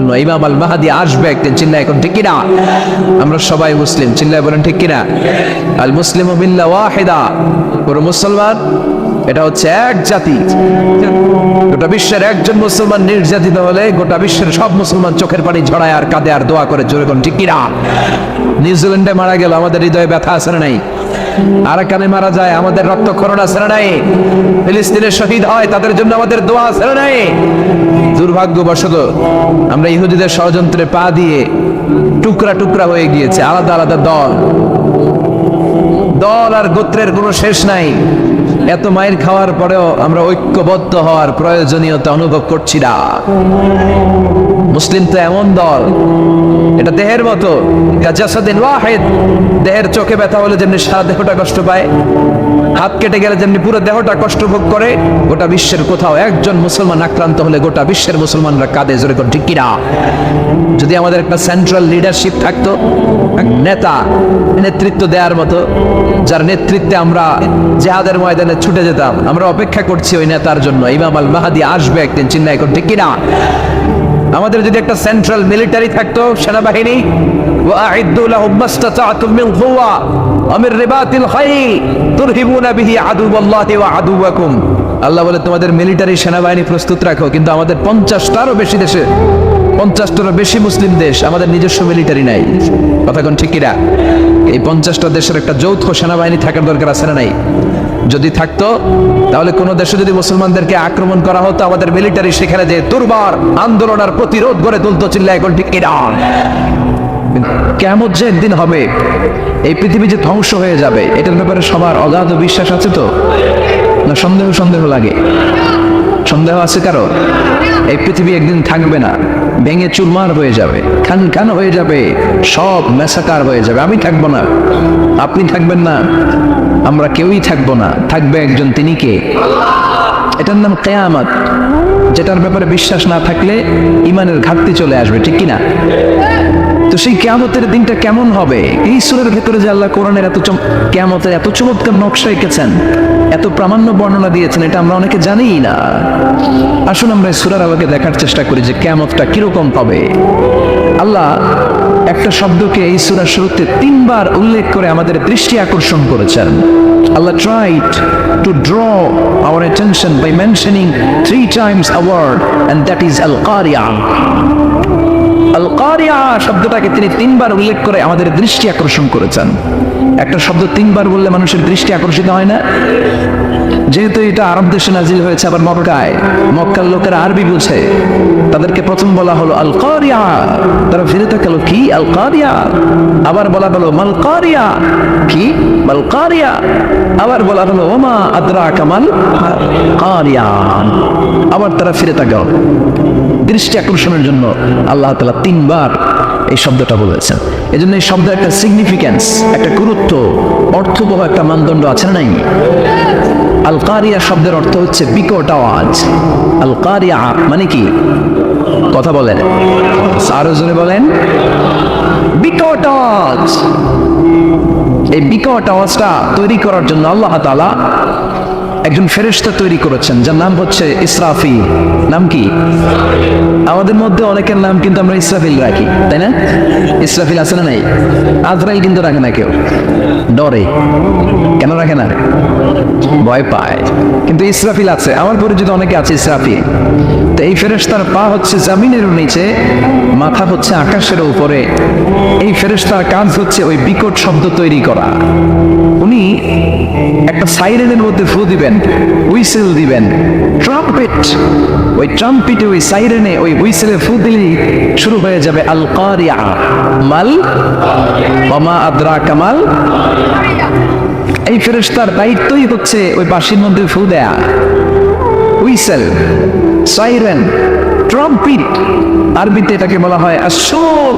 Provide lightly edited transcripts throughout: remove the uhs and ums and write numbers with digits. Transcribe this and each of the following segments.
জন্য। ইমাম আল মাহদি আসবে একদিন, চিল্লায় এখন ঠিক কিনা? আমরা সবাই মুসলিম, চিল্লায় বলেন ঠিক কিনা? আল মুসলিমু মিল্লাহ ওয়াহিদা, পুরো মুসলমান এটা হচ্ছে এক জাতি। গোটা বিশ্বের একজন মুসলমান নির্যাতিত হলে গোটা বিশ্বের সব মুসলমান চোখের পানি ঝরায় আর কাঁদে আর দোয়া করে, জোরে কোন ঠিক কিনা? নিউজিল্যান্ডে মারা গেল, আমাদের হৃদয়ে ব্যথা আছে না নাই? আরাকানে মারা যায়, আমাদের রক্তক্ষরণ আছে না নাই? ফিলিস্তিনে শহীদ হয়, তাদের জন্য আমাদের দোয়া আছে না নাই? দুর্ভাগ্যবশত আমরা ইহুদিদের ষড়যন্ত্রে পা দিয়ে টুকরা টুকরা হয়ে গিয়েছে, আলাদা আলাদা দল দল আর গোত্রের কোনো শেষ নাই। এত মাইর খাওয়ার পরেও আমরা ঐক্যবদ্ধ হওয়ার প্রয়োজনীয়তা অনুভব করছি না। মুসলিম তো এমন দল, এটা দেহের মতো, কাজাসাদিন ওয়াহিদ। দেহের চোখে ব্যথা হলে যেমনি সারা দেহটা কষ্ট পায়, হাত কেটে গেলে যেমনি পুরো দেহটা কষ্ট ভোগ করে, গোটা বিশ্বের কোথাও একজন মুসলমান আক্রান্ত হলে গোটা বিশ্বের মুসলমানরা কাঁদে, জোরে কোন ঠিক কিনা? যদি আমাদের একটা সেন্ট্রাল লিডারশিপ থাকতো, নেতা নেতৃত্ব দেওয়ার মতো, যার নেতৃত্বে আমরা জিহাদের ময়দানে ছুটে যেতাম, আমরা অপেক্ষা করছি ওই নেতার জন্য। ইমাম আল মাহদি আসবে একদিন, চিন্তা এখন ঠিক কিনা? আমাদের যদি একটা সেন্ট্রাল মিলিটারি থাকতো, সেনাবাহিনী, ওয়াআইদ্দু লাহুম মাসতাতা'তুম মিন কুওয়া ওয়া মিন রিবাতিল খাইল তুরহিবুনা বিহি আদুওয়াল্লাহি ওয়া আদুওয়াকুম। আল্লাহ বলে তোমাদের মিলিটারি সেনাবাহিনী প্রস্তুত রাখো, কিন্তু আমাদের 50টারও বেশি দেশে, 50টারও বেশি মুসলিম দেশ, আমাদের নিজস্ব মিলিটারি নাই। কথা কোন ঠিক কিনা? এই 50টা দেশের একটা যৌথ সেনাবাহিনী থাকার দরকার আছে না নাই? যদি থাকতো তাহলে কোন দেশে যদি মুসলমানদেরকে আক্রমণ করা হতো, আমাদের মিলিটারি সেখানে যে দুর্বার আন্দোলন আর প্রতিরোধ গড়ে তুলতো, চিল্লায় এখন ঠিক কিনা? কিয়ামত যে একদিন হবে, এই পৃথিবী যে ধ্বংস হয়ে যাবে, এটার ব্যাপারে সবার অগাধ বিশ্বাস আছে তো? না সন্দেহ সন্দেহ লাগে? সন্দেহ আছে কারো? এই পৃথিবী একদিন থাকবে না, ভেঙে চুরমার হয়ে যাবে, খান খান হয়ে যাবে, সব মেসাকার হয়ে যাবে। আমি থাকবো না, আপনি থাকবেন না, আমরা কেউই থাকবো না, থাকবে একজন, তিনি কে? এটার নাম কিয়ামত, যেটার ব্যাপারে বিশ্বাস না থাকলে ইমানের ঘাটতি চলে আসবে, ঠিক কিনা? তো সেই কিয়ামতের দিনটা কেমন হবে? এই সূরার ভেতরে যে আল্লাহ কোরআনের কিয়ামতের এত চমৎকার নকশা এঁকেছেন, এত প্রামাণ্য বর্ণনা দিয়েছেন, এটা আমরা অনেকে জানিই না। আসুন আমরা এই সূরার আলোকে দেখার চেষ্টা করি যে কিয়ামতটা কিরকম হবে। আল্লাহ একটা শব্দকে এই সূরার শুরুতে 3বার উল্লেখ করে আমাদের দৃষ্টি আকর্ষণ করেছেন। Allah tried to draw our attention by mentioning 3 times a word, and that is Al-Qari'ah. আল-কারিয়া শব্দটাকে তিনি 3বার উল্লেখ করে আমাদের দৃষ্টি আকর্ষণ করেছেন। একটা শব্দ 3বার বললে মানুষের দৃষ্টি আকর্ষিত হয় না? যেহেতু এটা আরব দেশে নাজিল হয়েছে, আবার মক্কায়, মক্কার লোকেরা আরবি বুঝে, তাদেরকে প্রথম বলা হলো আল-কারিয়া, তারা ফিরে তাকালো, কি আল-কারিয়া? আবার বলা হলো মাল কারিয়া, কি মাল কারিয়া? আবার বলা হলো ওমা আদরাকা মাল কারিয়া। আবার তারা ফিরে তাকালো। দৃষ্টি আকর্ষণের জন্য আল্লাহ তাআলা 3বার এই শব্দটা বলেছেন। এজন্য এই শব্দের একটা সিগনিফিকেন্স, একটা গুরুত্ব, অর্থবহ একটা মানদণ্ড আছে না নাই? আল কারিয়া শব্দের অর্থ হচ্ছে বিকট আওয়াজ। আল কারিয়া মানে কি? কথা বলেন, আরো জোরে বলেন, বিকট আওয়াজ। এই বিকট আওয়াজটা তৈরি করার জন্য আল্লাহ তাআলা একজন ফেরেশতা তৈরি করেছেন, যার নাম হচ্ছে ইসরাফিল। নাম কি? আমাদের মধ্যে অনেকের নাম কিন্তু আমরা ইসরাফিল রাখি, তাই না? ইসরাফিল আছে না নাই? আজরাইল কিন্তু রাখে না কেউ, ডরে। কেন রাখে না? ভয় পায়। কিন্তু ইসরাফিল আছে, আমার পরিচিত অনেকে আছে ইসরাফিল। তো এই ফেরেশতার পা হচ্ছে জমিনের নিচে, মাথা হচ্ছে আকাশের উপরে। এই ফেরেশতার কাজ হচ্ছে ওই বিকট শব্দ তৈরি করা। উনি একটা সাইরেনের মধ্যে ফু দিবেন, হুইসেল দিবেন, ট্রাম্পেট। ওই ট্রাম্পেটে, ওই সাইরেনে, ওই হুইসেলে ফু দিলেই শুরু হয়ে যাবে আল কারিয়া। মাল ওমা আদরাকা মাল। এই ফেরেশতার দায়িত্বই হচ্ছে ওই বাঁশির মধ্যে ফু দেয়া। হুইসেল, সাইরেন, ট্রাম্পেট, আরবিতে এটাকে বলা হয় আসসুর।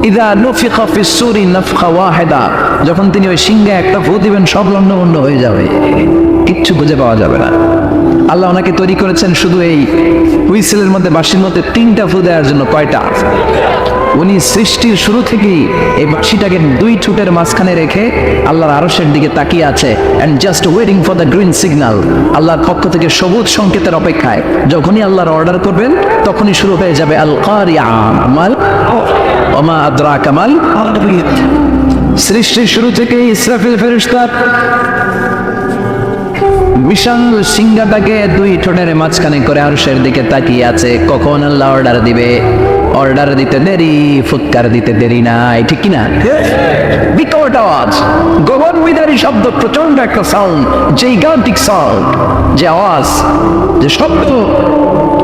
ইযা নুফিখা ফিস-সূরি নাফখা ওয়াহিদা, যখন তিনি ওই সিংহে একটা ফু দিবেন, সব লন্ডভন্ড হয়ে যাবে, কিচ্ছু খুঁজে পাওয়া যাবে না। আল্লাহ ওনাকে তৈরি করেছেন শুধু এই হুইসেলের মধ্যে, বাঁশির মধ্যে 3টা ফু দেওয়ার জন্য। কয়টা? উনি সৃষ্টির শুরু থেকেই এই বাঁশিটাকে দুই ঠোঁটের মাঝখানে রেখে আল্লাহর আরশের দিকে তাকিয়ে আছে and just waiting for the green signal. আল্লাহর পক্ষ থেকে সবুজ সংকেতের অপেক্ষায়। যখনই আল্লাহর অর্ডার করবেন তখনই শুরু হয়ে যাবে আল কারিয়া মাল ওমা আদরাকা মাল। সৃষ্টির শুরু থেকেই ইসরাফিল ফেরেশতা বিশাল সিংহাটাকে দুই ঠোঁটের মাঝখানে করে আরশের দিকে তাকিয়ে আছে, কখন আল্লাহ অর্ডার দিবে। অর্ডার দিতে দেরি, ফুৎকার দিতে দেরি নাই, ঠিক কিনা? বিকট আওয়াজ, গগনবিদারী শব্দ, প্রচন্ড একটা সাউন্ড, জাইগান্টিক সাউন্ড, যে আওয়াজ, যে শব্দ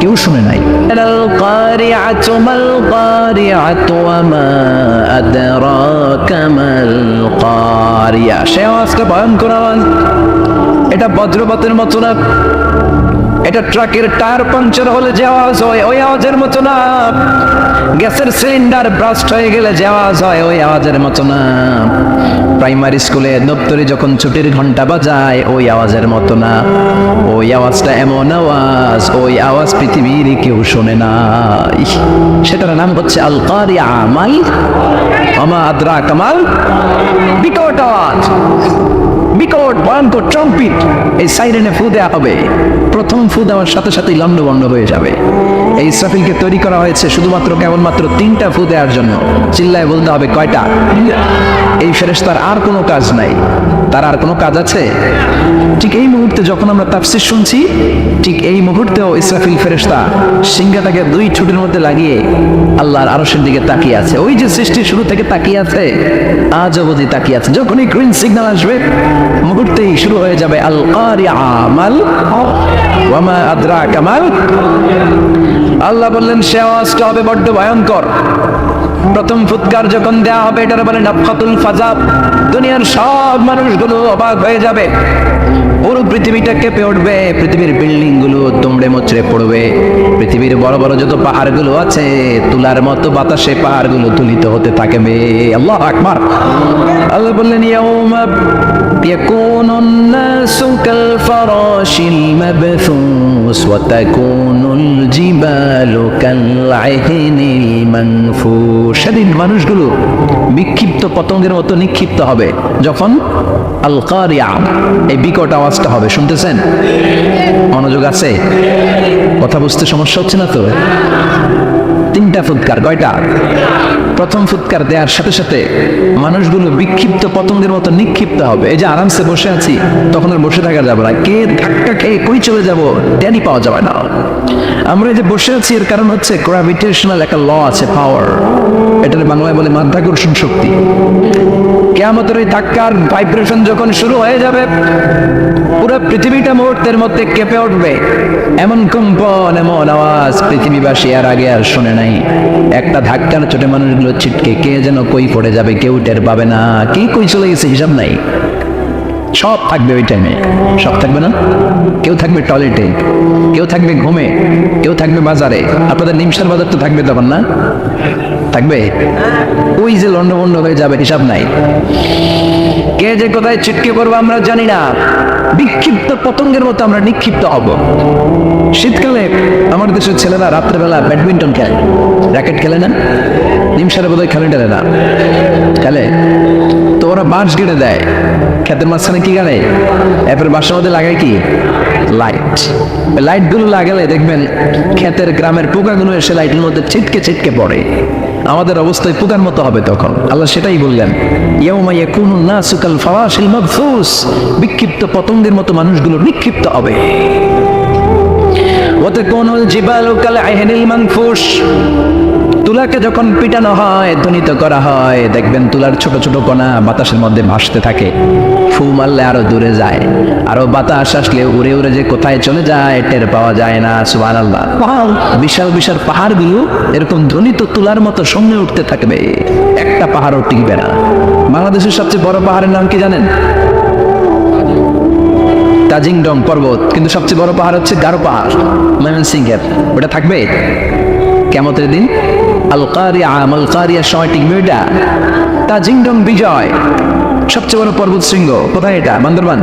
কেউ শুনে নাই। আল কারিআতু মাল কারিআতু ওয়া মা আদরাকা মাল কারিয়া। সে আওয়াজটা ভয়ঙ্কর আওয়াজ। এটা বজ্রপাতের মতো না, এটা ট্রাকের টায়ার পাংচার হলে যে আওয়াজ হয় ওই আওয়াজের মতো না, গ্যাসের সিলিন্ডার ব্রাস্ট হয়ে গেলে যে আওয়াজ হয় ওই আওয়াজের মতো না, প্রাইমারি স্কুলে দপ্তরে যখন ছুটির ঘন্টা বাজায় ওই আওয়াজের মতো না। ওই আওয়াজটা এমন আওয়াজ, ওই আওয়াজ পৃথিবীর কেউ শোনে না। সেটার নাম হচ্ছে আল কারিয়া মাল ওমা আদরাকা মাল। বিকট আওয়াজ, বিকট ভয়ঙ্কর ট্রাম্পিট। এই সাইরেনে ফু দেওয়া হবে, প্রথম ফু দেওয়ার সাথে সাথেই লন্ডভন্ড হয়ে যাবে। এই ইসরাফিলকে তৈরি করা হয়েছে শুধুমাত্র কেবলমাত্র 3টা ফু দেওয়ার জন্য। চিল্লায় বলতে হবে কয়টা? এই ফেরেশতার আর কোনো কাজ নাই, তার আর কোনো কাজ আছে? ঠিক এই মুহূর্তে যখন আমরা তাফসীর শুনছি, ঠিক এই মুহূর্তেও ইসরাফিল ফেরেশতা সিংহাটাকে দুই ঠোঁটের মধ্যে লাগিয়ে আল্লাহর আরশের দিকে তাকিয়ে আছে। ওই যে সৃষ্টির শুরু থেকে তাকিয়ে আছে, আজ অবধি তাকিয়ে আছে। যখনই গ্রিন সিগন্যাল আসবে মুহূর্তেই শুরু হয়ে যাবে আল কারিয়া মাল ওয়া মা আদরাকা মাল। আল্লাহ বললেন সে আওয়াজটা হবে বড্ড ভয়ঙ্কর। প্রথম ফুৎকার যখন দেয়া হবে এটার বলে নাফখাতুল ফাজা। দুনিয়ার সব মানুষগুলো অবাক হয়ে যাবে, পুরো পৃথিবীটা কেঁপে উঠবে, পৃথিবীর বিল্ডিং গুলো দুমড়ে মুচড়ে পড়বে, পৃথিবীর বড় বড় যত পাহাড়গুলো আছে তুলার মতো বাতাসে পাহাড়গুলো তুলিত হতে থাকবে। আল্লাহু আকবার। আল্লাহ বললেন ইয়াউমা ইয়াকুনুন নাসু কাল ফারাশিল মাবথুস ওয়া তাকুনুল জিবালু কাল আহনিল মানফুস। সেদিন মানুষগুলো বিক্ষিপ্ত পতঙ্গের মতো নিক্ষিপ্ত হবে যখন আল কারিয়া এই বিকট আওয়াজটা হবে। শুনতেছেন? মনোযোগ আছে? কথা বুঝতে সমস্যা হচ্ছে না তো? 3টা ফুৎকার। কয়টা? প্রথম ফুৎকার দেওয়ার সাথে সাথে মানুষগুলো বিক্ষিপ্ত পতঙ্গের মতো নিক্ষিপ্ত হবে। এই যে আরামসে বসে আছি তখন আর বসে থাকা যাবে না, কে ধাক্কা খেয়ে কই চলে যাব টেরই পাওয়া যাবে না। আমরা এই যে বসে আছি এর কারণ হচ্ছে গ্র্যাভিটেশনাল একটা ল আছে, পাওয়ার। এটার বাংলায় বলে মাধ্যাকর্ষণ শক্তি। কিয়ামতের ওই ধাক্কার ভাইব্রেশন যখন শুরু হয়ে যাবে পুরো পৃথিবীটা মুহূর্তের মধ্যে কেঁপে উঠবে। এমন কম্পন, এমন আওয়াজ পৃথিবীবাসী আর আগে আর শুনে নাই। একটা ধাক্কার চোটে মানুষগুলো ছিটকে কে যেন কই পড়ে যাবে, কেউ টের পাবে না। কে কই চলে গেছে হিসাব নাই। সব থাকবে ওই টাইমে, সব থাকবে না। কেউ থাকবে টয়লেটে, কেউ থাকবে ঘুমে, কেউ থাকবে বাজারে। আপনাদের নিমসার বাজার তো থাকবে তখন, না থাকবে? ওই যে লন্ডভন্ড হয়ে যাবে, হিসাব নাই। কে যে কোথায় ছিটকে পড়বো আমরা জানি না। বিক্ষিপ্ত পতঙ্গের মতো আমরা নিক্ষিপ্ত হব। শীতকালে আমার দেশের ছেলেরা রাত্রেবেলা ব্যাডমিন্টন খেলে, র্যাকেট খেলে না? নিমসারে বোধহয় খেলে টেলে না, খেলে তো ওরা বাঁশ গেড়ে দেয় ক্ষেতের মাঝখানে। কি গালে? এরপর বাসার মধ্যে লাগায় কি? লাইট। লাইট গুলো লাগালে দেখবেন ক্ষেতের গ্রামের পোকাগুলো এসে লাইটের মধ্যে ছিটকে ছিটকে পড়ে। আমাদের অবস্থায় পোকার মতো হবে তখন। আল্লাহ সেটাই বললেন, ইয়াউমা ইয়াকুনুন নাসু কাল ফারাশিল মাবথুস। বিক্ষিপ্ত পতঙ্গের মতো মানুষগুলো নিক্ষিপ্ত হবে। ওয়া তাকুনুল জিবালু কাল আহনিল মানফুস। তুলাকে যখন পিটানো হয়, ধ্বনিত করা হয়, দেখবেন তুলার ছোট ছোট কণা বাতাসের মধ্যে ভাসতে থাকে। ফু মারলে আরো দূরে যায়, আরো বাতাস আসলে উড়ে উড়ে যে কোথায় চলে যায় টের পাওয়া যায় না। সুবহানাল্লাহ। বিশাল বিশাল পাহাড়গুলো এরকম ধ্বনিত তুলার মতো সঙ্গে উঠতে থাকবে, একটা পাহাড়ও টিকবে না। বাংলাদেশের সবচেয়ে বড় পাহাড়ের নাম কি জানেন? তাজিংডং পর্বত। কিন্তু সবচেয়ে বড় পাহাড় হচ্ছে গারো পাহাড়, ময়মনসিংহের। ওটা থাকবে কিয়ামতের দিন। আল কারিয়া মাল কারিয়ার সময় টিকবে ওইটা। তাজিংডং বিজয় সবচেয়ে বড় পর্বত শৃঙ্গ। কোথায় এটা? বান্দরবান।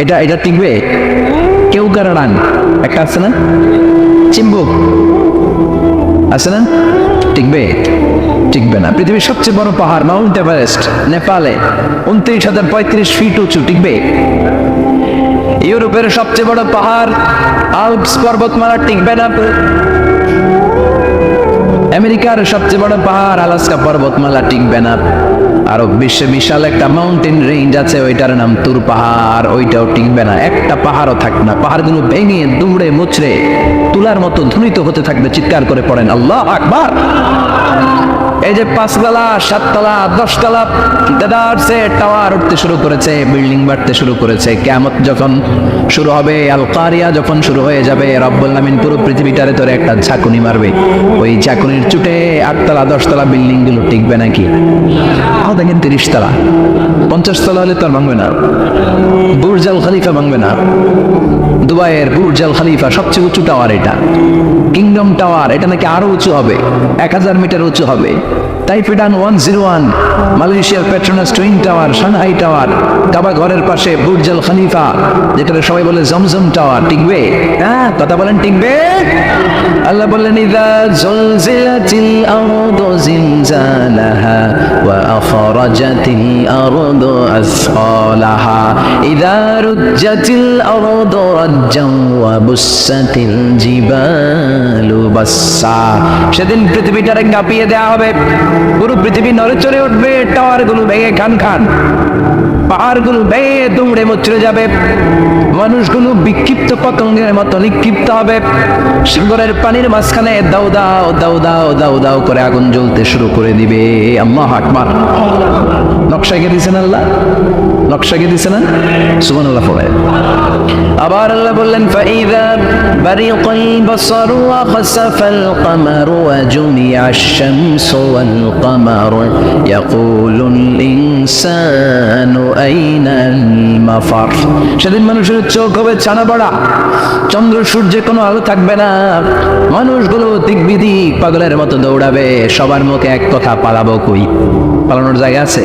এটা টিকবে? কেওক্রাডাং একটা আছে না? চিম্বুক আছে না? টিকবে? টিকবে না। পৃথিবীর সবচেয়ে বড় পাহাড় মাউন্ট এভারেস্ট নেপালে 29,035 ফিট উঁচু, টিকবে? ইউরোপের সবচেয়ে বড় পাহাড় আল্পস পর্বতমালা, টিকবে না। আমেরিকার সবচেয়ে বড় পাহাড় আলাস্কা পর্বতমালা, টিকবে না। আরব বিশ্বে বিশাল একটা মাউন্টেন রেঞ্জ আছে, ওইটার নাম তুর পাহাড়, ওইটাও টিকবে না। একটা পাহাড়ও থাকবে না। পাহাড়গুলো ভেঙে দুমড়ে মুচড়ে তুলার মতো ধ্বনিত হতে থাকবে। চিৎকার করে পড়েন আল্লাহ আকবার। এই যে 5 তলা 7 তলা 10 তলা টাওয়ার উঠতে শুরু করেছে, বিল্ডিং বাড়তে শুরু করেছে, কিয়ামত যখন শুরু হবে, আল কারিয়া যখন শুরু হয়ে যাবে, রব্বুল আলামিন পুরো পৃথিবীটারে ধরে একটা ঝাঁকুনি মারবে। ওই ঝাঁকুনির চুটে 8 তলা 10 তলা বিল্ডিং গুলো টিকবে নাকি? দেখেন 30 তলা 50 তলা হলে তো আর ভাঙবে না। বুর্জ আল খলিফা ভাঙবে না। দুবাইয়ের বুর্জ আল খলিফা সবচেয়ে উঁচু টাওয়ার, এটা কিংডম টাওয়ার, এটা নাকি আরো উঁচু হবে, 1000 মিটার উঁচু হবে। তাইপেডান 101, মালয়েশিয়ার Petronas twin tower, Shanghai tower, Kaaba ঘরের পাশে বুর্জ আল খলিফা, যেটা সবাই বলে জমজম টাওয়ার, টিকবে? হ্যাঁ, কথা বলেন, টিকবে? আল্লাহ বললেন ইযা জুলজিলাতিল আরদু জিলজালাহা ওয়া আখরাজাতিল আরদু আসফালাহা ইযা রুজ্জাতিল আরদু রাজ্জান ওয়া বুসাতিল জিবালু বাসসা। সেদিন পৃথিবীটারে কাঁপিয়ে দেওয়া হবে, পুরো পৃথিবী নড়েচড়ে উঠবে, টাওয়ারগুলো ভেঙে খান খান, পাহাড়গুলো ভেঙে দুমড়ে মুচড়ে যাবে, মানুষগুলো বিক্ষিপ্ত পতঙ্গের মতো নিক্ষিপ্ত হবে, সাগরের পানির মাঝখানে দাউ দাও দাউ দাও দাউ দাউ করে আগুন জ্বলতে শুরু করে দিবে। আল্লাহু আকবার। নকশা এঁকে দিয়েছেন আল্লাহ, নকশা এঁকে দিয়েছেন না? সুবহানাল্লাহ পড়ে। আবার আল্লাহ বললেন ফাইযা বারিকাল বাসারু ওয়া খাসাফাল কামারু ওয়া জুমিআশ শামসু ওয়াল কামারু ইয়াকুলুল ইনসানু আইনাল মাফার। সেদিন মানুষের চোখ হবে ছানা বড়া, চন্দ্র সূর্যে কোনো আলো থাকবে না, মানুষগুলো দিকবিদিক পাগলের মতো দৌড়াবে, সবার মুখে এক কথা, পালাবো কই? পালানোর জায়গা আছে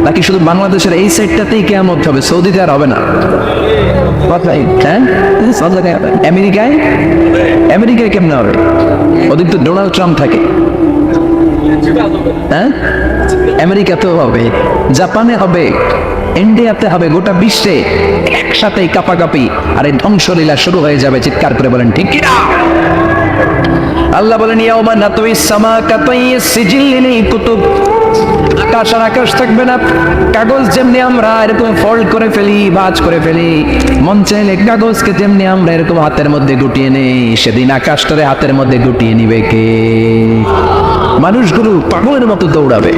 নাকি শুধু বাংলাদেশের এই সাইডটাতেই কিয়ামত হবে? সৌদিতে আর হবে না? হ্যাঁ, আমেরিকায়, আমেরিকায় কেমনে হবে? ওদিক তো ডোনাল্ড ট্রাম্প থাকে। হ্যাঁ, আমেরিকাতেও হবে, জাপানে হবে, ইন্ডিয়াতে হবে, গোটা বিশ্বে একসাথে কাপাকাপি আর এই ধ্বংসলীলা শুরু হয়ে যাবে। চিৎকার করে বলেন ঠিক কিনা? আল্লাহ বলেন ইয়াউমা নাতুইস সামা কাতাইয়িস সিজিল লিল কুতুব। আকাশ আর আকাশ থাকবে না। কাগজ যেমনি আমরা এরকম ফোল্ড করে ফেলি, ভাঁজ করে ফেলি, মন চাইলে কাগজকে যেমনি আমরা এরকম হাতের মধ্যে গুটিয়ে নেই, সেদিন আকাশটারে হাতের মধ্যে গুটিয়ে নিবে কে? মানুষগুলো পাগলের মতো দৌড়াবে।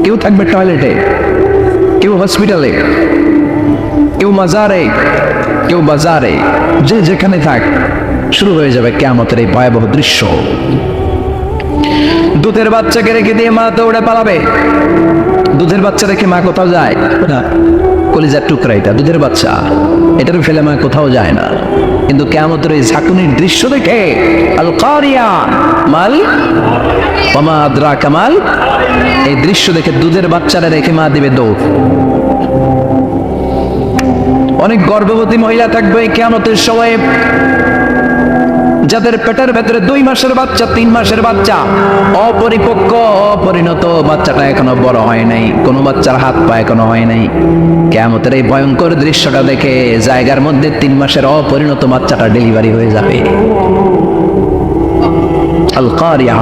কেউ থাকবে টয়লেটে, কেউ হসপিটালে, কেউ মাজারে, কেউ বাজারে, যে যেখানে থাক, শুরু হয়ে যাবে কিয়ামতের এই ভয়াবহ দৃশ্য। দুধের বাচ্চাকে রেখে দিয়ে মা দৌড়ে পালাবে। দুধের বাচ্চা রেখে মা কোথাও যায় না, কলিজার টুকরা এটা, দুধের বাচ্চা, এটার ফেলে মা কোথাও যায় না। কিন্তু কিয়ামতের এই ঝাঁকুনির দৃশ্য দেখে আল কারিয়া মাল ওয়া মা আদরাকা মাল, এই দৃশ্য দেখে দুধের বাচ্চারা রেখে মা দিবে দৌড়। অনেক গর্ভবতী মহিলা থাকবে কিয়ামতের সময়, যাদের পেটের ভেতরে 2 মাসের বাচ্চা, 3 মাসের বাচ্চা, অপরিপক্ক অপরিণত, বাচ্চাটা এখনো বড় হয় নাই, কোনো বাচ্চার হাত পা এখনো হয় নাই। কিয়ামতের এই ভয়ঙ্কর দৃশ্যটা দেখে জায়গার মধ্যে 3 মাসের অপরিণত বাচ্চাটা ডেলিভারি হয়ে যাবে। আল কারিয়া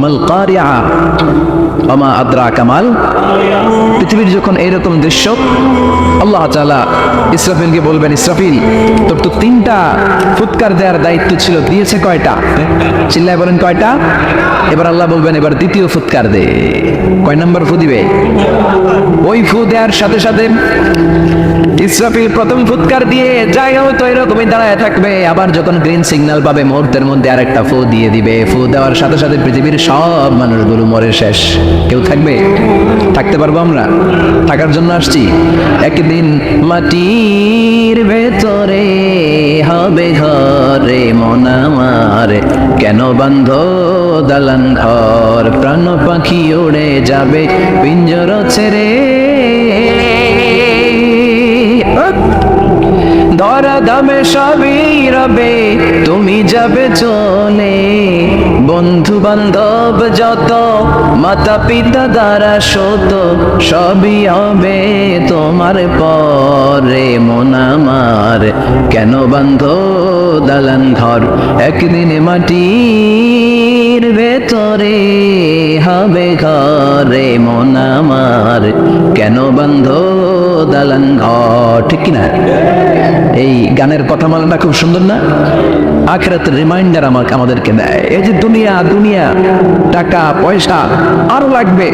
মাল কারিয়া ওয়া মা আদরাকা মাল। পৃথিবীর যখন এইরকম দৃশ্য, আল্লাহ তাআলা ইসরাফিলকে বলবেন, ইসরাফিল তোর তো 3টা ফুৎকার দেওয়ার দায়িত্ব ছিল, দিয়েছে কয়টা? চিল্লায় বলেন কয়টা? এবার আল্লাহ বলবেন এবার দ্বিতীয় ফুৎকার দে। কয় নাম্বার ফু দিবে? ওই ফু দেওয়ার সাথে সাথে ইসরাফিল প্রথম ফুৎকার দিয়ে জায়গা হয়তো এরকমই দাঁড়ায় থাকবে, আবার যখন গ্রিন সিগন্যাল পাবে মুহূর্তের মধ্যে আরেকটা ফু দিয়ে দিবে। ফু দেওয়ার সাথে সাথে পৃথিবীর সব মানুষগুলো মরে শেষ। কেউ থাকবে? থাকতে পারবো আমরা? থাকার জন্য আসছি। একদিন মাটির ভেতরে হবে ঘরে মন আমার, কেন বান্ধ দালান ঘর, প্রাণ পাখি উড়ে যাবে পিঞ্জর ছেড়ে, ধরা ধামে সবই রবে তুমি যাবে চলে, বন বান্ধব যত, মাতা পিতা দ্বারা শত, সবই হবে তোমার পরে। মন আমার কেন বান্ধ দালান ঘর, একদিন মাটির ভেতরে হবে ঘরে। মন আমার কেন বান্ধ দালান ঘর, ঠিক কিনা? এই গানের কথা মালাটা খুব সুন্দর না? আখিরাতের রিমাইন্ডার আমাদেরকে দেয়। এই যে দুনিয়া দুনিয়া, টাকা পয়সা আরো লাগবে,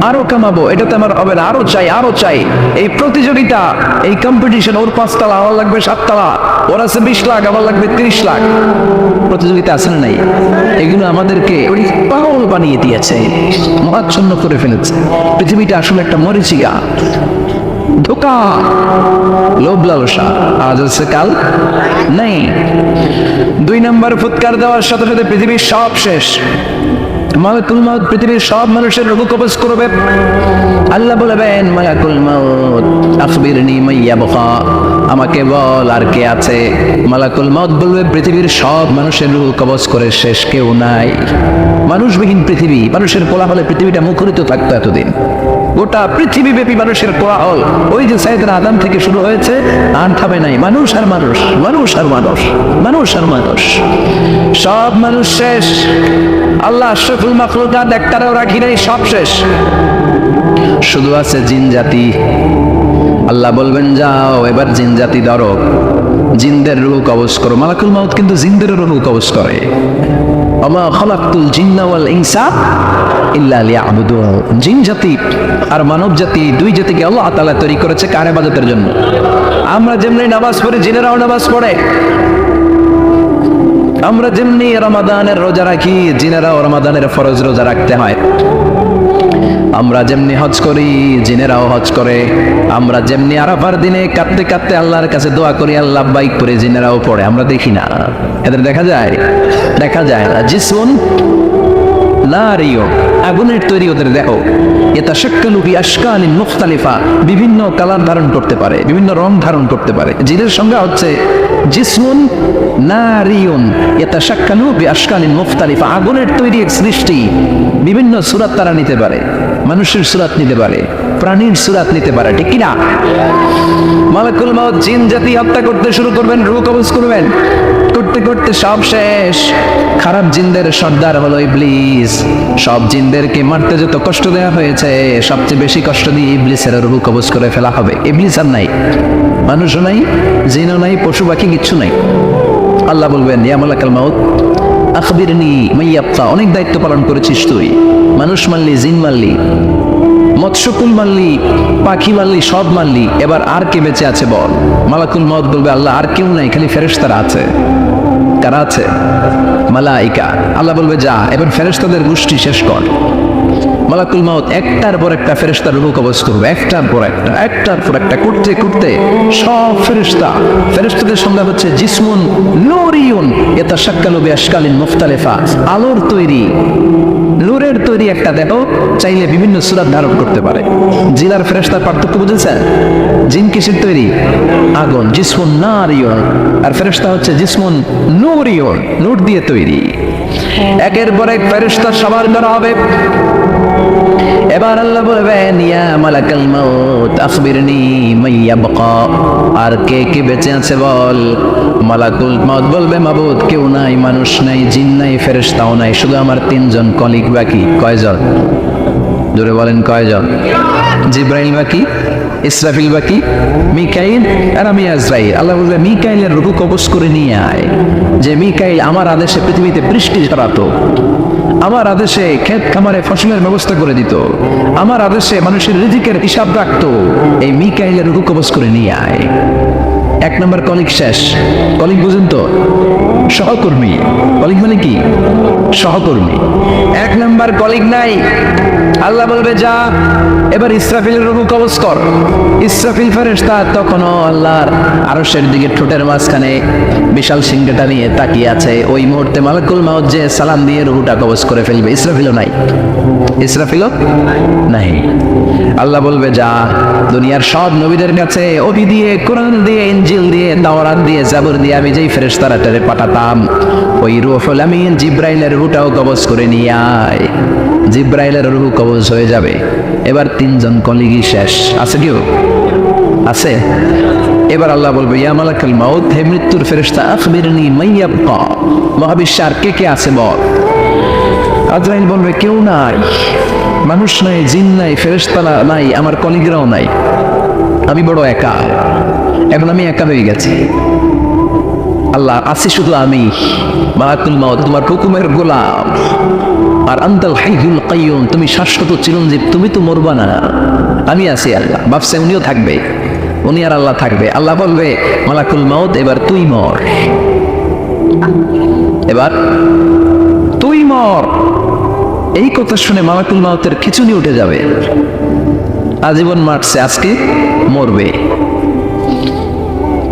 আরো কামাবো, এটাতে আমার হবে না, আরো চাই আরো চাই। এই প্রতিযোগিতা, এই কম্পিটিশন, ওর 5 তলা আমার লাগবে 7 তলা, ওর আছে 20 লাখ আমার লাগবে 30 লাখ। প্রতিযোগিতা আছে না নাই? এগুলো আমাদেরকে পাগল বানিয়ে দিয়েছে, মহাচ্ছন্ন করে ফেলেছে। পৃথিবীটা আসলে একটা মরিচিকা, ধোকা, লোভ লালসা, আজ আছে কাল নেই। 2 নম্বর ফুৎকার দেওয়ার সাথে সাথে পৃথিবীর সব শেষ। মালাকুল মাউত পৃথিবীর সব মানুষের রূহ কবজ করবে। আল্লাহ বলবেন, মালাকুল মাউত আখবিরনি মাইয়া বাকা, আমাকে বল আর কে আছে। মালাকুল মাউত বলবে, পৃথিবীর সব মানুষের রূহ কবজ করে শেষ কেউ নাই। মানুষবিহীন পৃথিবী, মানুষের কোলাহলে পৃথিবীটা মুখরিত থাকতো এতদিন। গোটা পৃথিবী ব্যাপী মানুষের কোলাহল, ওই যে সাইয়েদনা আদম থেকে শুরু হয়েছে, আর থামে নাই। মানুষ আর মানুষ, মানুষ আর মানুষ, মানুষ আর মানুষ, সব মানুষ শেষ। আল্লাহ আশরাফুল মাখলুকাত একটারও রাখি নাই, সব শেষ। শুধু আছে জিন জাতি। আল্লাহ বলবেন, যাও এবার জিন জাতি ধরো, জিনদের রূহ কবজ করো। মালাকুল মাউত কিন্তু জিনদের রূহ কবজ করে। ওমা খালাকতুল জিন্না ওয়াল ইনসা ইল্লা লিয়াবুদুন। জিন জাতি আর মানব জাতি, দুই জাতিকে আল্লাহ তাআলা তৈরি করেছে কার ইবাদতের জন্য। আমরা যেমনি নামাজ পড়ি, জিনেরাও নামাজ পড়ে। আমরা যেমনি রমাদানের রোজা রাখি, জিনেরাও রমাদানের ফরজ রোজা রাখতে হয়। আমরা যেমনি হজ করি, জিনেরাও হজ করে। আমরা যেমনি আরাফার দিনে কাঁদতে কাঁদতে আল্লাহর কাছে দোয়া করি, আল্লাহ বাইক করে, জিনেরাও পড়ে। আমরা দেখি না, এদের দেখা যায়? দেখা যায় না। জিসমুন নারিয়ুন, আগুনের তৈরি ওদের দেহ। ইয়াতাশাক্কালু বিআশকালিন মুখতালিফা, বিভিন্ন কালার ধারণ করতে পারে, বিভিন্ন রং ধারণ করতে পারে। জিনের সংজ্ঞা হচ্ছে জিসমুন নারিয়ুন ইয়াতাশাক্কালু বিআশকালিন মুখতালিফা, আগুনের তৈরি এক সৃষ্টি। বিভিন্ন সূরাত তারা নিতে পারে, মানুষের সূরাত নিতে পারে, প্রাণীর সূরাত নিতে পারে, ঠিক কি না? মালাকুল মাউত জিন জাতি হত্যা করতে শুরু করবেন, রূহ কবজ করবেন। করতে করতে সব শেষ। খারাপ জিনদের সর্দার হলো ইবলিস। সব জিনদেরকে মারতে যত কষ্ট দেওয়া হয়েছে, সবচেয়ে বেশি কষ্ট দিয়ে ইবলিসের রূহ কবজ করে ফেলা হবে। ইবলিস আর নাই, মানুষও নাই, জিনও নাই, পশু পাখি কিচ্ছু নাই। আল্লাহ বলবেন, ইয়া মালাকুল মাউত আখবিরনি মাইয়াবকা, অনেক দায়িত্ব পালন করেছিস তুই। মানুষ মারলি, জিন মারলি, মৎস্যকুল মারলি, পাখি মারলি, সব মারলি, এবার আর কে বেঁচে আছে বল। মালাকুল মাউত বলবে, আল্লাহ আর কেউ নাই, খালি ফেরেশতারা আছে। কারা আছে? মালাইকা। আল্লাহ বলবে, যা এবার ফেরেশতাদের গোষ্ঠী শেষ কর। মালাকুল মাউত একটার পর একটা ফেরেশতার রূহ কবজ করবে, একটার পর একটা, একটার পর একটা, করতে করতে সব ফেরেশতা। ফেরেশতাদের সংজ্ঞা হচ্ছে জিসমুন নূরিয়ুন ইয়াতাশাক্কালু বিআশকালিন মুখতালিফা, আলোর তৈরি, নূরের তৈরি একটা দেহ, চাইলে বিভিন্ন সূরাত ধারণ করতে পারে। জিন আর ফেরেশতার পার্থক্য বুঝেছেন? জিন কিসের তৈরি? আগুন, জিসমুন নারিয়ুন। আর ফেরেশতা হচ্ছে জিসমুন নূরিয়ুন, নূর দিয়ে তৈরি। একের পর এক ফেরেশতা সবার করা হবে। এবার আল্লাহ বলবেন, ইয়া মালাকাল মাউত আখবিরনি মাইয়াবকা, আর কে কে বেঁচে আছে বল। মালাকুল মাউত বলবে, মাবুদ কেউ নাই, মানুষ নাই, জিন নাই, ফেরেশতাও নাই, শুধু আমার 3 জন কলিগ বাকি। কয়জন? জোরে বলেন, কয়জন? জিব্রাইল বাকি, ইসরাফিল বাকি, মিকাইল আর আমি আজরাইল। আল্লাহ বলবে, মিকাইলের রূহ কবজ করে নিয়ে আয়। যে মিকাইল আমার আদেশে পৃথিবীতে বৃষ্টি ঝরাতো, আমার আদেশে ক্ষেত খামারে ফসলের ব্যবস্থা করে দিত, আমার আদেশে মানুষের রিজিকের হিসাব রাখতো। এই মিকাইলের রূহ কবজ করে নিয়ে আয়। 1 নম্বর কলিগ শেষ। কলিগ বুঝেন তো? সহকর্মী। কলিগ মানে কি? সহকর্মী। 1 নম্বর কলিগ নাই। আল্লাহ বলবে, যা এবার ইসরাফিলের রূহ কবজ কর। ইসরাফিল ফেরেশতা তখনও আল্লাহর আরশের দিকে ঠোঁটের মাঝখানে বিশাল সিংহটা নিয়ে তাকিয়ে আছে। ওই মুহূর্তে মালাকুল মাউত যে সালাম দিয়ে রূহটা কবজ করে ফেলবে। ইসরাফিলও নাই, ইসরাফিলও নাই। আল্লাহ বলবে, যা দুনিয়ার সব নবীদের কাছে ওহী দিয়ে, কোরআন দিয়ে, ইনজিল দিয়ে, তাওরাত দিয়ে, জাবুর দিয়ে আমি যেই ফেরেশতারা পাঠাতাম, পাঠালাম, ওই রূহুল আমিন জিব্রাইলের রূহটাও কবজ করে নিয়ে আয়। জিব্রাইলের রূহ কবজ হয়ে যাবে। এবার তিনজন কলিগি শেষ। আছে কেউ? আছে? এবার আল্লাহ বলবে, ইয়া মালাকুল মাউত, হে মৃত্যুর ফেরেশতা, আখবিরনি মাইয়াবকা, মহাবিশ্বে আর কে কে আছে বল। আজরাইল বলবে, কেউ নাই, মানুষ নাই, জিন নাই, ফেরেশতা নাই, আমার কলিগরাও নাই, আমি বড় একা, এখন আমি একা হয়ে গেছি। আল্লাহ, আছি শুধু আমি, মালাকুল মাউত তোমার হুকুমের গোলাম, আর আনতাল হাইয়ুল কাইয়ুম, তুমি শাশ্বত চিরঞ্জীব, তুমি তো মরবা না, আমি আছি। আল্লাহ ভাবছে উনিও থাকবে, উনি আর আল্লাহ থাকবে। আল্লাহ বলবে, মালাকুল মাউত এবার তুই মর, এবার তুই মর। এই কথা শুনে মালাকুল মাউতের খিচুনি উঠে যাবে। আজীবন মারছে, আজকে মরবে,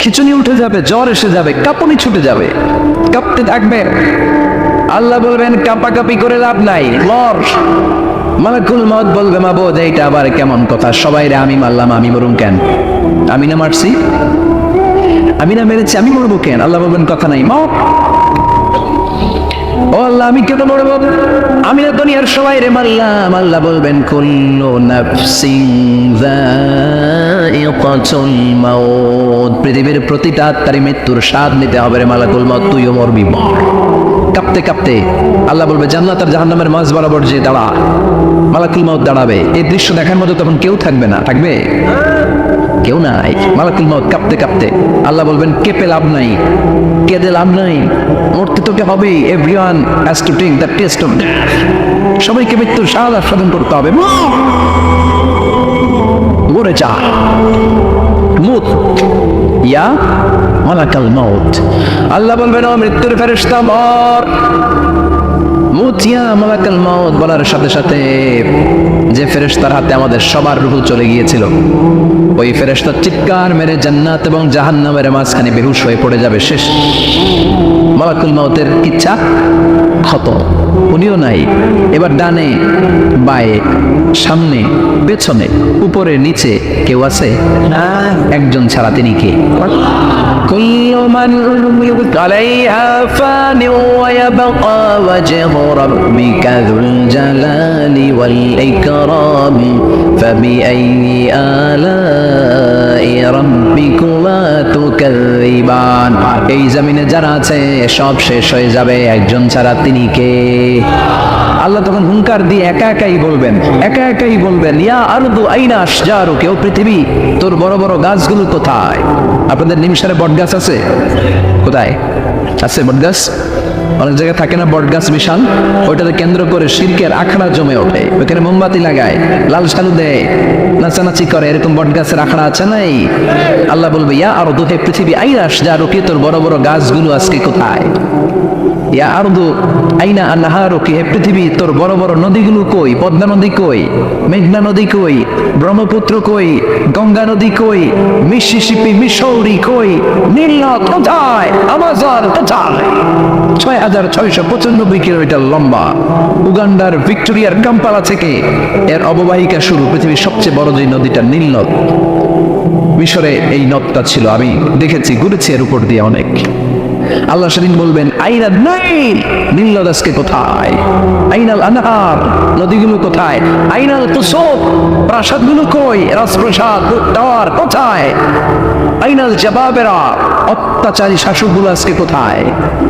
খিচুনি উঠে যাবে, জ্বর এসে যাবে, কাঁপুনি ছুটে যাবে, কাঁপতে থাকবে। আল্লাহ বলবেন, কাঁপাকাঁপি করে লাভ নাই, মর। মালাকুল মাউত বলবে, মাবুদ এইটা আবার কেমন কথা, সবাই রে আমি মারলাম, আমি মরুম কেন? আমি না মারছি, আমি না মেরেছি, আমি মরবো কেন? আল্লাহ বলবেন, কথা নাই, মর। ও আল্লাহ, আমি কেন মরবো? আমি না দুনিয়ার সবাই রে মারলাম। আল্লাহ বলবেন, কুল্লু নাফসিন যায়িকাতুল মাউত, পৃথিবীর প্রতিটা আত্মারই মৃত্যুর স্বাদ নিতে হবে রে মালাকুল মাউত, তুইও মরবি, মর। কাঁপতে কাঁপতে আল্লাহ বলবে, জান্নাত আর জাহান্নামের মাঝ বরাবর যে দাঁড়া। মালাকুল মাউত দাঁড়াবে, এই দৃশ্য দেখার মতো তখন কেউ থাকবে না, থাকবে কেউ নাই। মালাকুল মাউত কাঁপতে কাঁপতে, আল্লাহ বলবেন, কেঁপে লাভ নাই, কেঁদে লাভ নাই, মরতে তোকে হবেই। Everyone has to take the test of death, সবাইকে মৃত্যুর স্বাদ আস্বাদন করতে হবে। মরে যা, মুত ইয়া মালাকাল মাউত। আল্লাহ বলবেন, ও মৃত্যুর ফেরেশতা মর, মুতিয়া মালাকাল মাউত বলার সাথে সাথে যে ফেরেশতার হাতে আমাদের সবার রূহ চলে গিয়েছিল, ওই ফেরেশতা চিৎকার মেরে জান্নাত এবং জাহান্নামের মাঝখানে বেহুশ হয়ে পড়ে যাবে, শেষ। মালাকুল মাউতের ইচ্ছা খতম, উনিও নাই। এবার ডানে বায়ে সামনে পেছনে উপরে নিচে কেউ আছে? একজন ছাড়া, তিনি কে? কুল্লু মান আলাইহা ফানি ওয়া ইয়াবকা ওয়াজহু রাব্বিকা যুল জালালি ওয়াল ইকরাম ফাবিআইয়ি আলাই রাব্বিকুমা তুকাযযিবান। এই জমিনে যারা আছে সব শেষ হয়ে যাবে, একজন ছাড়া, তিনি কে? আল্লাহ তখন হুঙ্কার দিয়ে একা একাই বলবেন, একা একাই বলবেন, ইয়া আরদু আইনা আশজারু, কেউ পৃথিবী তোর বড় বড় গাছগুলো কোথায়? আপনাদের নিমসারে বট গাছ আছে? কোথায় আছে বট গাছ? অনেক জায়গায় থাকে না বট গাছ বিশাল, ওইটাকে কেন্দ্র করে শিরকের আখড়া জমে ওঠে, ওখানে মোমবাতি লাগায়, লাল সালু দেয়, নাচানাচি করে, এরকম বট গাছের আখড়া আছে নাই? আল্লাহ বলবে, ইয়া আরদু, হে পৃথিবী, আইনা আশজারু, কে তোর বড় বড় গাছগুলো আজকে কোথায়? ইয়া আরদু আইনা আনহারু, হে পৃথিবী তোর বড় বড় নদীগুলো কই? পদ্মা নদী কই? মেঘনা নদী কই? ব্রহ্মপুত্র কই? গঙ্গা নদী কই? মিসিসিপি, মিসৌরি কই? নীল নদ কোথায়? আমাজন কোথায়? 6695 কিলোমিটার লম্বা উগান্ডার ভিক্টোরিয়ার কাম্পালা থেকে এর অববাহিকা শুরু। পৃথিবীর সবচেয়ে বড় যে নদীটা নীল নদ, মিশরে এই নদটা ছিল, আমি দেখেছি, ঘুরেছি এর উপর দিয়ে অনেক। আল্লাহ সেদিন বলবেন, আইনা নাইল, নীল নদ আজকে কোথায়? আইনাল আনহার, নদীগুলো কোথায়? আইনাল কুসুব, প্রাসাদগুলো কই? রাজপ্রাসাদ, টাওয়ার কোথায়? আইনাল জাবাবেরা, অত্যাচারী শাসকগুলো আজকে কোথায়?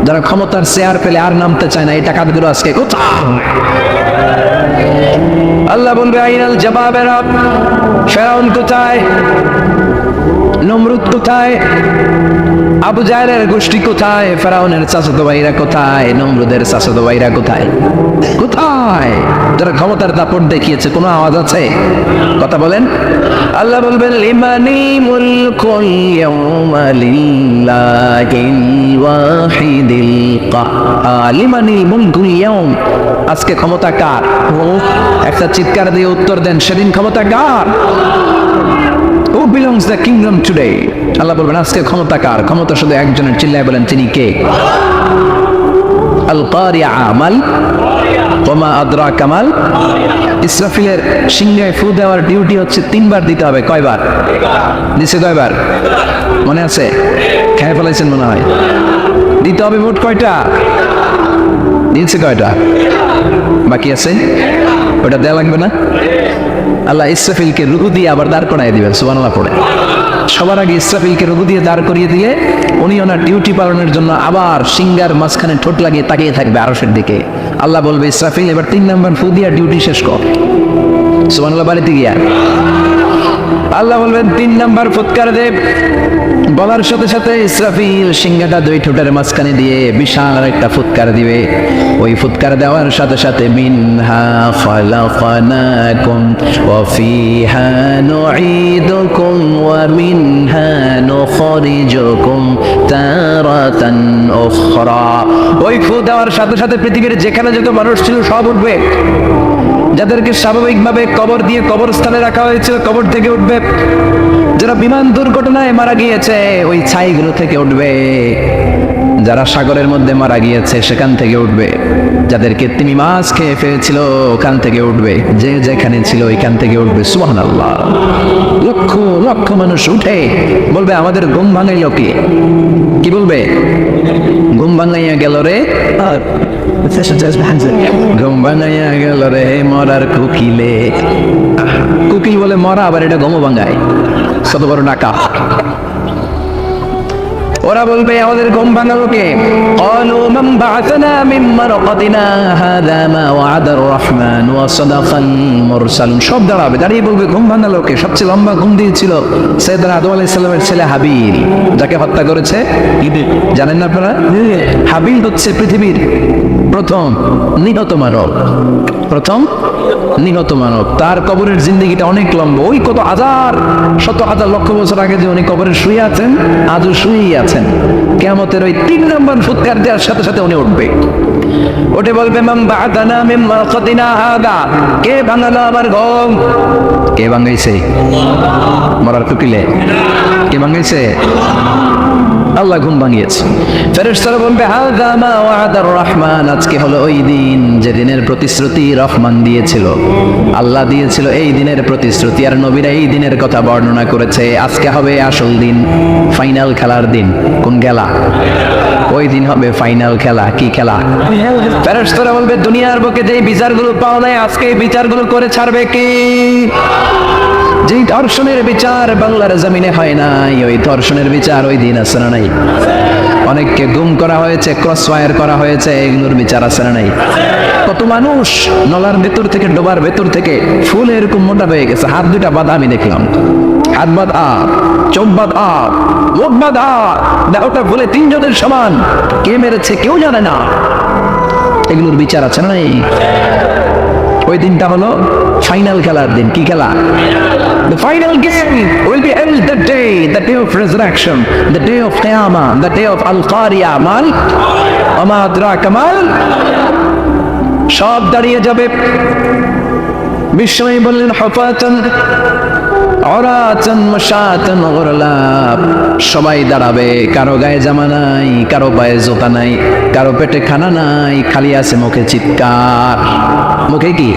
যারা ক্ষমতার চেয়ার পেলে আর নামতে চায় না, এই টাকাগুলো আজকে কোথায়? আল্লাহ বলবে, আইনাল জাবাবেরা, ফেরাউন কোথায়? নমরুদ কোথায়? আবু জাহেলের গোষ্ঠী কোথায়? ফেরাউনের চাচাতো ভাইরা কোথায়? নমরুদের চাচাতো ভাইরা কোথায়? কোথায়? যারা ক্ষমতার দাপট দেখিয়েছে, কোনো আওয়াজ আছে? কথা বলেন। আল্লাহ বলবেন, লিমানিল মুলকুল ইয়াওমা লিল্লাহিল ওয়াহিদিল কাহ্হার, লিমানিল মুলকুল ইয়াওম, আজকে ক্ষমতা কার? একটা চিৎকার দিয়ে উত্তর দেন, সেদিন ক্ষমতা কার? Who belongs the kingdom today? আল্লাহ বলবেন, আজকে ক্ষমতা কার? ক্ষমতা শুধু একজনের, চিল্লায় বলেন, তিনি কে? আল কারিআ, মাল ওমা আদরাকা মাল। ইসরাফিলের সিংহায় ফু দেওয়ার ডিউটি হচ্ছে 3 বার দিতে হবে। কয়বার দিছে? কয়বার মনে আছে? খেয়ে ফেলাইছেন মনে হয়। দিতে হবে মোট কয়টা? দিয়েছে কয়টা? বাকি আছে, ওটা দেয়া লাগবে না? আল্লাহ ইসরাফিলকে রুহু দিয়ে আবার দাঁড় করাই দিবেন, সুবহানাল্লাহ পড়ে। সবার আগে ইসরাফিলকে রুহু দিয়ে দাঁড় করিয়ে দিয়ে উনি ওনার ডিউটি পালনের জন্য আবার সিঙ্গার মাঝখানে ঠোঁট লাগিয়ে তাকিয়ে থাকবে আরশের দিকে। আল্লাহ বলবে, ইসরাফিল এবার 3 নাম্বার ফু দিয়া ডিউটি শেষ কর। সুবহানাল্লাহ বাড়িতে গিয়া আল্লাহ বলবেন 3 নাম্বার ফুৎকার দে। বলার সাথে সাথে ইসরাফিল সিংহাটা 2 ঠোঁটের মাঝখানে দিয়ে বিশাল একটা ফুৎকার দিবে। ওই ফুৎকার দেওয়ার সাথে সাথে মিনহা খালাকনাকুম ওয়া ফিহা নুঈদুকুম ওয়া মিনহা নুখরিজুকুম তারাতান উখরা। ওই ফু দেওয়ার সাথে সাথে পৃথিবীর যেখানে যত মানুষ ছিল সব উঠবে। যাদেরকে স্বাভাবিকভাবে কবর দিয়ে কবরস্থানে রাখা হয়েছিল কবর থেকে উঠবে। যারা বিমান দুর্ঘটনায় মারা গিয়েছে ওই ছাইগুলো থেকে উঠবে। যারা সাগরের মধ্যে মারা গিয়েছে সেখান থেকে উঠবে। যাদেরকে তিমি মাছ খেয়ে ফেলেছিল ওখান থেকে উঠবে। যে যেখানে ছিল ওইখান থেকে উঠবে। সুবহানাল্লাহ। লক্ষ লক্ষ মানুষ উঠে বলবে, আমাদের ঘুম ভাঙাইল কে? কি বলবে? ঘুম ভাঙাইয়া গেল রে, ঘুম ভাঙাইয়া গেল রে মরার কুকিলে। কুকিল বলে মরা, আবার এটা ঘুমো ভাঙায়, কত বড় নাকা। ওরা বলবে, আমাদের ঘুম ভাঙালো কে? ক্বালু মান বা'আসানা মিন মারকাতিনা হাযা মা ওয়া'আদার রহমান ওয়া সাদাকাল মুরসালুন। সব দাঁড়াবে, দাঁড়িয়ে বলবে, ঘুম ভাঙালো কে? সবচেয়ে লম্বা ঘুম দিয়েছিল সাইয়েদনা আদম আলাইহিস সালামের ছেলে হাবিল, যাকে হত্যা করেছে। জানেন না আপনারা? হাবিল হচ্ছে পৃথিবীর প্রথম নিহত মানব। প্রথম নিহত মানব। তার কবরের জিন্দেগিটা অনেক লম্বা। ওই কত হাজার শত হাজার লক্ষ বছর আগে যে উনি কবরে শুয়ে আছেন, আজও শুয়েই আছেন। কিয়ামতের ওই 3 নম্বর ফুৎকার দেওয়ার সাথে সাথে উনি উঠবে। ওঠে বলবে, মান বা'আদানা মিন মারকাতিনা হাযা। কে ভাঙালো আমার ঘুম? কে ভাঙাইছে? মরার কুকিলে কে ভাঙাইছে? আল্লাহ ঘুম ভাঙিয়েছে। ফেরেশতারা বলবে, হাযা মা ওয়া'আদার রহমান। আজকে হলো ওই দিন যে দিনের প্রতিশ্রুতি রহমান দিয়েছিল, আল্লাহ দিয়েছিল এই দিনের প্রতিশ্রুতি। আর নবীরা এই দিনের কথা বর্ণনা করেছে। আজকে হবে আসল দিন, ফাইনাল খেলার দিন। কোন খেলা? ওই দিন হবে ফাইনাল খেলা। কি খেলা? ফেরেশতারা বলবে, দুনিয়ার বুকে যে বিচারগুলো পাওয়া যায় আজকে এই বিচারগুলো করে ছাড়বে কি? যেই ধর্ষণের বিচার বাংলার জমিনে হয় নাই, ওই ধর্ষণের বিচার ওই দিন আছে না নাই? অনেককে গুম করা হয়েছে, ক্রস ফায়ার করা হয়েছে, এগুলোর বিচার আছে না নাই? কত মানুষ নলার ভেতর থেকে, ডোবার ভেতর থেকে ফুল এরকম মোটা হয়ে গেছে। হাত দুটা বাঁধা আমি দেখলাম, হাত বাঁধা, চোখ বাঁধা, মুখ বাঁধা, দেহটা ফুলে 3 জনের সমান। কে মেরেছে কেউ জানে না। এগুলোর বিচার আছে না নাই? ওই দিনটা হলো ফাইনাল খেলার দিন। কি খেলা? The final game will be held the day of resurrection, the day of Qiyamah, the day of Al-Qari'ah. Mal wa ma adraka mal। সব দাঁড়িয়ে যাবে। বিশ্বনবী বললেন, হুফাতান উরাতান মাশাতান গুরলা। সবাই দাঁড়াবে, কারো গায়ে জামা নাই, কারো পায়ে জুতা নাই, কারো পেটে খানা নাই, খালি আছে মুখে চিৎকার। মুখে কি?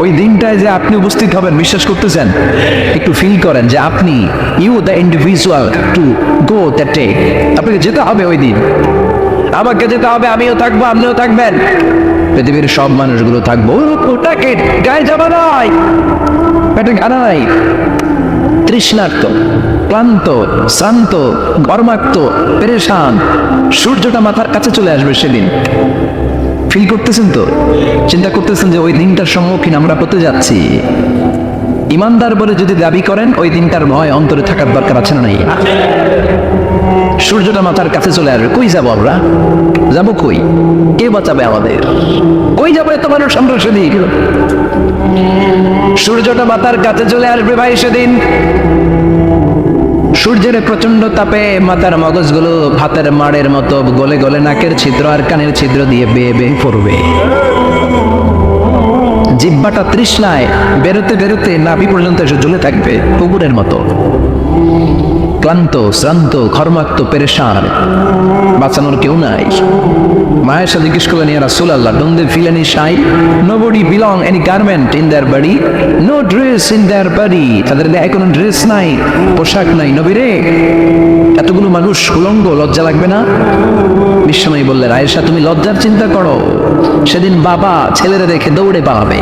ওই দিনটায় যে আপনি উপস্থিত হবেন, বিশ্বাস করতেছেন? একটু ফিল করেন যে আপনি, you the individual to go that day. আপনাকে যেতে হবে ওই দিন, আমাকে যেতে হবে, আমিও থাকবো, আপনিও থাকবেন, পৃথিবীর সব মানুষগুলো থাকবো। ওটাকে গায়ে জামা নাই, পেটে খানা নাই, তৃষ্ণার্ত, ক্লান্ত, শ্রান্ত, ঘর্মাক্ত, পেরেশান। সূর্যটা মাথার কাছে চলে আসবে সেদিন। ফিল করতেছেন তো? চিন্তা করতেছেন যে ওই দিনটার সম্মুখীন আমরা হতে যাচ্ছি। ইমানদার বলে যদি দাবি করেন, ওই দিনটার ভয় অন্তরে থাকার দরকার আছে না নাই? সূর্যটা মাথার কাছে চলে আসবে, কই যাবো আমরা? যাবো কই? কে বাঁচাবে আমাদের? কই যাবো এত মানুষ আমরা সেদিন? সূর্যটা মাথার কাছে চলে আসবে ভাই সেদিন। সূর্যের প্রচন্ড তাপে মাথার মগজগুলো ভাতের মাড়ের মতো গলে গলে নাকের ছিদ্র আর কানের ছিদ্র দিয়ে বেয়ে বেয়ে পড়বে। জিহ্বাটা তৃষ্ণায় বেরোতে বেরোতে নাভি পর্যন্ত এসে ঝুলে থাকবে কুকুরের মতো, ক্লান্ত শ্রান্ত ঘর্মাক্ত পেরেশান, বাঁচানোর কেউ নাই। মায়ের সাথে জিজ্ঞেস করলেন, ইয়া রাসূলুল্লাহ, don't they feel any shy? Nobody belong any garment in their body, no dress in their body. তাদের গায়ে কোনো ড্রেস নাই, পোশাক নাই। নবী রে, এতগুলো মানুষ উলঙ্গ, লজ্জা লাগবে না? বিশ্বনবী বললেন, আয়েশা তুমি লজ্জার চিন্তা করো, সেদিন বাবা ছেলেরা দেখে দৌড়ে পালাবে,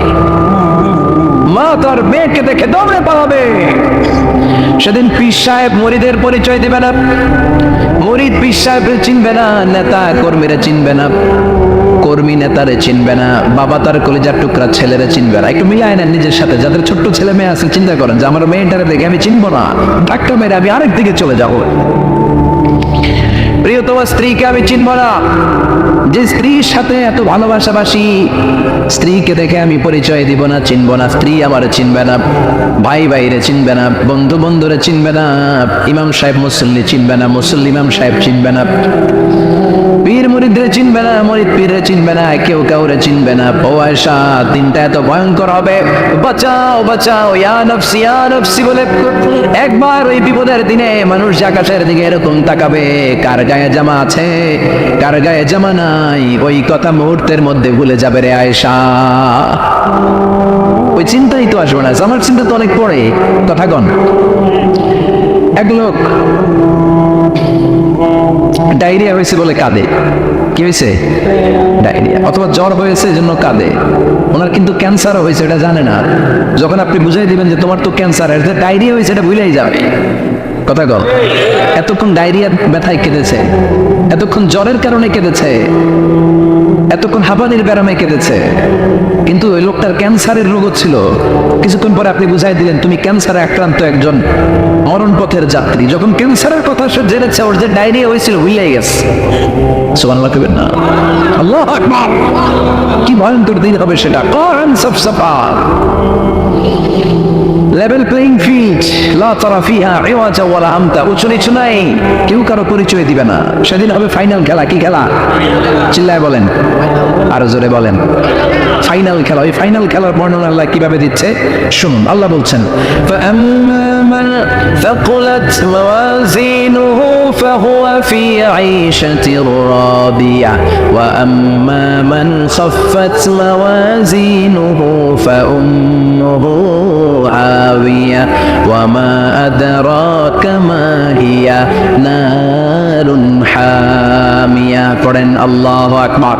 মা তার মেয়েকে দেখে দৌড়ে পালাবে। সেদিন পীর সাহেব মুরিদের পরিচয় দিবে না, মুরিদ পীর সাহেব চিনবে না, নেতা কর্মীরা চিনবে না, কর্মী নেতারে চিনবে না, বাবা তার কলিজার টুকরা ছেলেরা চিনবে না। একটু মিলায় নেন নিজের সাথে, যাদের ছোট্ট ছেলে মেয়ে আছে চিন্তা করেন যে আমার মেয়েটারে দেখে আমি চিনবো না, ধাক্কা মেরে আমি আরেক দিকে চলে যাবো। প্রিয়তমা স্ত্রীকে আমি চিনব না, যে স্ত্রীর সাথে এত ভালোবাসাবাসি, স্ত্রীকে দেখে আমি পরিচয় দিব না, চিনব না। স্ত্রী আমার চিনবে না, ভাই ভাইরে চিনবে না, বন্ধু বন্ধুরে চিনবে না, ইমাম সাহেব মুসল্লি চিনবে না, মুসল্লি ইমাম সাহেব চিনবে না, পীর মুরিদরে চিনবে না, মুরিদ পীরে চিনবে না, কেউ কাউরে চিনবে না। ও আয়েশা, দিনটা এত ভয়ঙ্কর হবে, বাঁচাও বাঁচাও, ইয়া নফসি ইয়া নফসি বলে একবার ওই বিপদের দিনে মানুষ আকাশের দিকে এরকম তাকাবে, কার গায়ে জামা আছে কার গায়ে জামা নাই, ওই কথা মুহূর্তের মধ্যে ভুলে যাবে রে আয়েশা। ওই চিন্তাই তো আসবে না, আমার চিন্তা তো অনেক পরে। কথা কন, এক লোক ডায়রিয়া হয়েছে বলে কাঁদে। কি হয়েছে? ডায়রিয়া, অথবা জ্বর হয়েছে জন্য কাঁদে। ওনার কিন্তু ক্যান্সারও হয়েছে, এটা জানে না। যখন আপনি বুঝাই দিবেন যে তোমার তো ক্যান্সার, ডায়রিয়া হয়েছে, এটা ভুলেই যাবে। কথা কল, এতক্ষণ ডায়রিয়া ব্যথায় কেঁদেছে, এতক্ষণ জ্বরের কারণে কেঁদেছে, এতক্ষণ হাঁপানির ব্যারামে কেঁদেছে, কিন্তু ওই লোকটার ক্যান্সারের রোগ ছিল। কিছুক্ষণ পরে আপনি বুঝাই দিলেন তুমি ক্যান্সারে আক্রান্ত একজন মরণ পথের যাত্রী। যখন ক্যান্সারের কথা সে জেনেছে, ওর যে ডায়রিয়া হয়েছিল ভুলেই গেছে। সুবহানাল্লাহ কইবেন না? আল্লাহু আকবার। কি ভয়ঙ্কর দিন হবে সেটা। কোরআন সফসফা, লেভেল প্লেইং ফিল্ড, লা তারা ফিহা ইওয়াজা ওয়ালা আমতা, উঁচু নিচু নাই, কেউ কারো পরিচয় দিবে না। সেদিন হবে ফাইনাল খেলা। কি খেলা? চিল্লায় বলেন, আরো জোরে বলেন, ফাইনাল খেলা। ওই ফাইনাল খেলার বর্ণনা আল্লাহ কিভাবে দিচ্ছে শুনুন। আল্লাহ বলছেন, فَأَمَّا مَنْ ثَقُلَتْ مَوَازِينُهُ فَهُوَ فِي عِيشَةٍ رَاضِيَةٍ وَأَمَّا مَنْ خَفَّتْ مَوَازِينُهُ فَأُمُّهُ هَاوِيَةٌ وَمَا أَدْرَاكَ مَا هِيَ نَارٌ حَامِيَةٌ। পড়েন আল্লাহু আকবার।